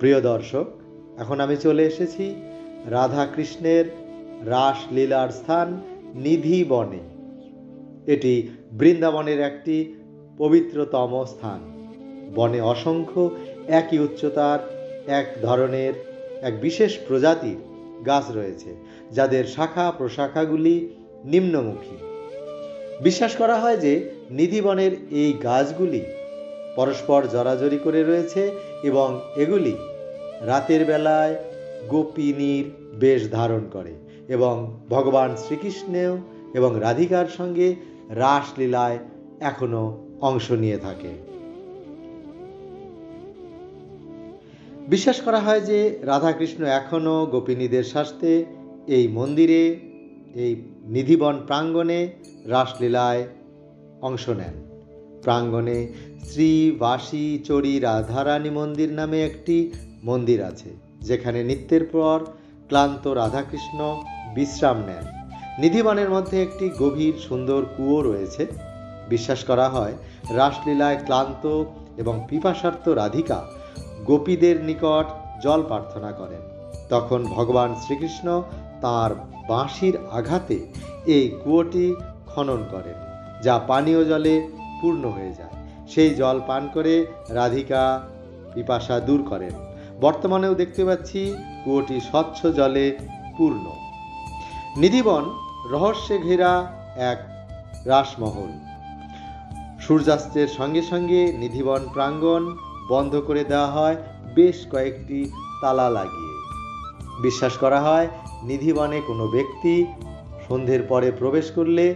প্রিয় দর্শক, এখন আমি চলে এসেছি রাধা কৃষ্ণের রাসলীলার স্থান নিধিবনে। এটি বৃন্দাবনের একটি পবিত্রতম স্থান। বনে অসংখ্য একই উচ্চতার এক ধরনের এক বিশেষ প্রজাতির গাছ রয়েছে, যাদের শাখা প্রশাখাগুলি নিম্নমুখী। বিশ্বাস করা হয় যে নিধিবনের এই গাছগুলি পরস্পর জড়াজড়ি করে রয়েছে এবং এগুলি রাতের বেলায় গোপিনীর বেশ ধারণ করে এবং ভগবান শ্রীকৃষ্ণ এবং রাধিকার সঙ্গে রাসলীলায় এখনো অংশ নিয়ে থাকে। বিশ্বাস করা হয় যে রাধাকৃষ্ণ এখনো গোপিনীদের সাথে এই মন্দিরে, এই নিধিবন প্রাঙ্গণে রাসলীলায় অংশ নেন। প্রাঙ্গণে শ্রী বাসী চড়ি রাধারানী মন্দির নামে একটি মন্দির আছে, যেখানে নিত্যের পর ক্লান্ত রাধাকৃষ্ণ বিশ্রাম নেন। নিধিবনের মধ্যে একটি গভীর সুন্দর কুয়ো রয়েছে। বিশ্বাস করা হয় রাসলীলায় ক্লান্ত এবং পিপাসার্ত রাধিকা গোপীদের নিকট জল প্রার্থনা করেন। তখন ভগবান শ্রীকৃষ্ণ তাঁর বাঁশির আঘাতে এই কুয়োটি খনন করেন, যা পানীয় জলে পূর্ণ হয়ে যায়। সেই জল পান করে রাধিকা পিপাসা দূর করেন। বর্তমানেও দেখতে পাচ্ছি কুয়োটি স্বচ্ছ জলে পূর্ণ। নিধিবন রহস্যে ঘেরা এক রাসমহল। সূর্যাস্তের সঙ্গে সঙ্গে নিধিবন প্রাঙ্গণ বন্ধ করে দেওয়া হয় বেশ কয়েকটি তালা লাগিয়ে। বিশ্বাস করা হয় নিধিবনে কোনো ব্যক্তি সন্ধ্যের পরে প্রবেশ করলে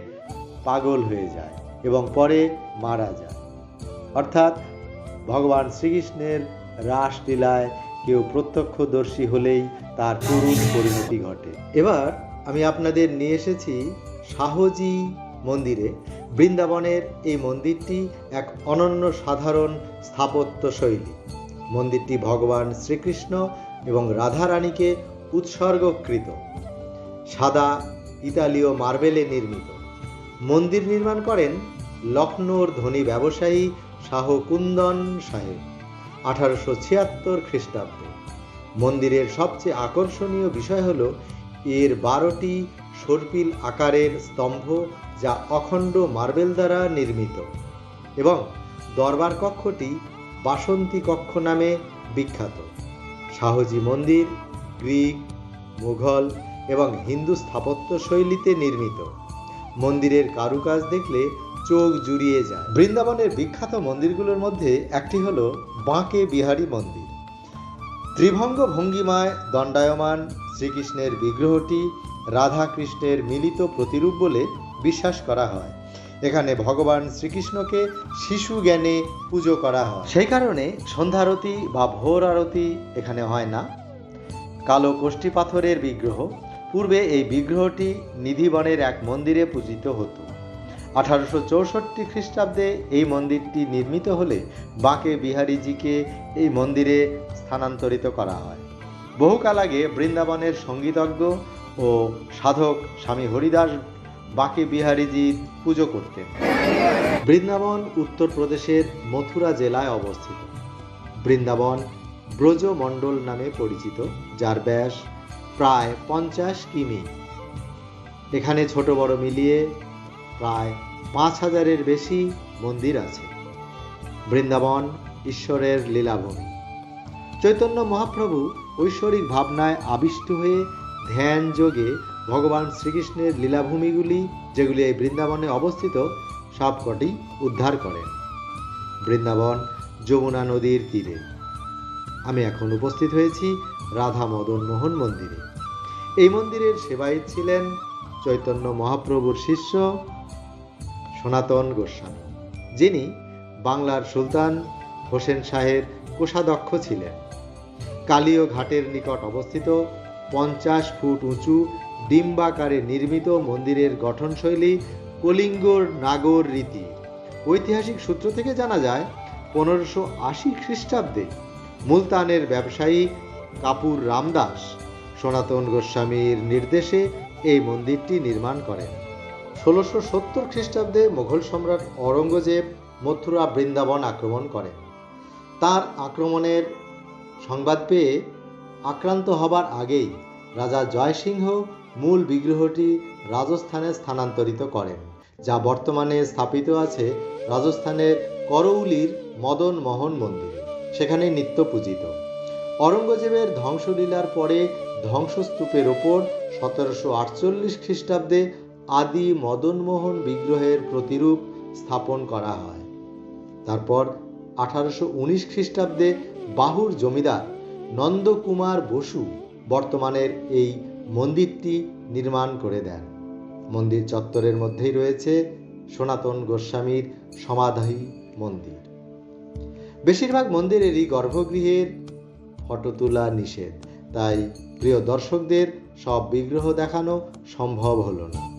পাগল হয়ে যায় এবং পরে মারা যায়। অর্থাৎ ভগবান শ্রীকৃষ্ণের রাসলীলায় কেউ প্রত্যক্ষদর্শী হলেই তার করুণ পরিণতি ঘটে। এবার আমি আপনাদের নিয়ে এসেছি শাহজি মন্দিরে। বৃন্দাবনের এই মন্দিরটি এক অনন্য সাধারণ স্থাপত্য শৈলী। মন্দিরটি ভগবান শ্রীকৃষ্ণ এবং রাধারানীকে উৎসর্গকৃত সাদা ইতালীয় মার্বেলে নির্মিত। মন্দির নির্মাণ করেন লখনৌর ধনী ব্যবসায়ী শাহ কুন্দন সাহেব 1876 খ্রিস্টাব্দে। মন্দিরের সবচেয়ে আকর্ষণীয় বিষয় হল এর 12টি সর্পিল আকারের স্তম্ভ, যা অখণ্ড মার্বেল দ্বারা নির্মিত, এবং দরবার কক্ষটি বাসন্তী কক্ষ নামে বিখ্যাত। শাহজি মন্দির গ্রিক, মুঘল এবং হিন্দু স্থাপত্য শৈলীতে নির্মিত। মন্দিরের কারুকাজ দেখলে চোখ জুড়িয়ে যায়। বৃন্দাবনের বিখ্যাত মন্দিরগুলোর মধ্যে একটি হল বাঁকে বিহারী মন্দির। ত্রিভঙ্গ ভঙ্গিমায় দণ্ডায়মান শ্রীকৃষ্ণের বিগ্রহটি রাধাকৃষ্ণের মিলিত প্রতিরূপ বলে বিশ্বাস করা হয়। এখানে ভগবান শ্রীকৃষ্ণকে শিশু জ্ঞানে পুজো করা হয়। সেই কারণে সন্ধ্যারতি বা ভোর আরতি এখানে হয় না। কালো কোষ্ঠী পাথরের বিগ্রহ। পূর্বে এই বিগ্রহটি নিধিবনের এক মন্দিরে পূজিত হতো। 1864 খ্রিস্টাব্দে এই মন্দিরটি নির্মিত হলে বাঁকে বিহারীজিকে এই মন্দিরে স্থানান্তরিত করা হয়। বহুকাল আগে বৃন্দাবনের সঙ্গীতজ্ঞ ও সাধক স্বামী হরিদাস বাঁকে বিহারীজির পুজো করতেন। বৃন্দাবন উত্তরপ্রদেশের মথুরা জেলায় অবস্থিত। বৃন্দাবন ব্রজমণ্ডল নামে পরিচিত, যার ব্যাস প্রায় 50 কিমি। এখানে ছোট বড় মিলিয়ে প্রায় 5000-এর বেশি মন্দির আছে। বৃন্দাবন ঈশ্বরের লীলাভূমি। চৈতন্য মহাপ্রভু ঐশ্বরিক ভাবনায় আবিষ্ট হয়ে ধ্যান যোগে ভগবান শ্রীকৃষ্ণের লীলাভূমিগুলি, যেগুলি এই বৃন্দাবনে অবস্থিত, সবকটি উদ্ধার করেন। বৃন্দাবন যমুনা নদীর তীরে। আমি এখন উপস্থিত হয়েছি রাধা মদন মোহন মন্দিরে। এই মন্দিরের সেবায়িত ছিলেন চৈতন্য মহাপ্রভুর শিষ্য সনাতন গোস্বামী, যিনি বাংলার সুলতান হোসেন শাহের কোষাধ্যক্ষ ছিলেন। কালীয় ঘাটের নিকট অবস্থিত 50 ফুট উঁচু ডিম্বাকারে নির্মিত মন্দিরের গঠনশৈলী কলিঙ্গ নাগর রীতি। ঐতিহাসিক সূত্র থেকে জানা যায় 1580 খ্রিস্টাব্দে মুলতানের ব্যবসায়ী কাপুর রামদাস সনাতন গোস্বামীর নির্দেশে এই মন্দিরটি নির্মাণ করেন। 1670 খ্রিস্টাব্দে মুঘল সম্রাট ঔরঙ্গজেব মথুরা বৃন্দাবন আক্রমণ করেন। তার আক্রমণের সংবাদ পেয়ে আক্রান্ত হবার আগেই রাজা জয়সিংহ মূল বিগ্রহটি রাজস্থানে স্থানান্তরিত করেন, যা বর্তমানে স্থাপিত আছে রাজস্থানের করৌলির মদন মোহন মন্দিরে। সেখানে নিত্য পূজিত। অরঙ্গজেবের ধ্বংসলীলার পরে ধ্বংসস্তূপের ওপর 1748 খ্রিস্টাব্দে আদি মদনমোহন বিগ্রহের প্রতিরূপ স্থাপন করা হয়। তারপর 1819 খ্রিস্টাব্দে বাহুর জমিদার নন্দকুমার বসু বর্তমানের এই মন্দিরটি নির্মাণ করে দেন। মন্দির চত্বরের মধ্যেই রয়েছে সনাতন গোস্বামীর সমাধি মন্দির। বেশিরভাগ মন্দিরেরই গর্ভগৃহের ফটো তোলা নিষেধ, তাই প্রিয় দর্শকদের সব বিগ্রহ দেখানো সম্ভব হলো না।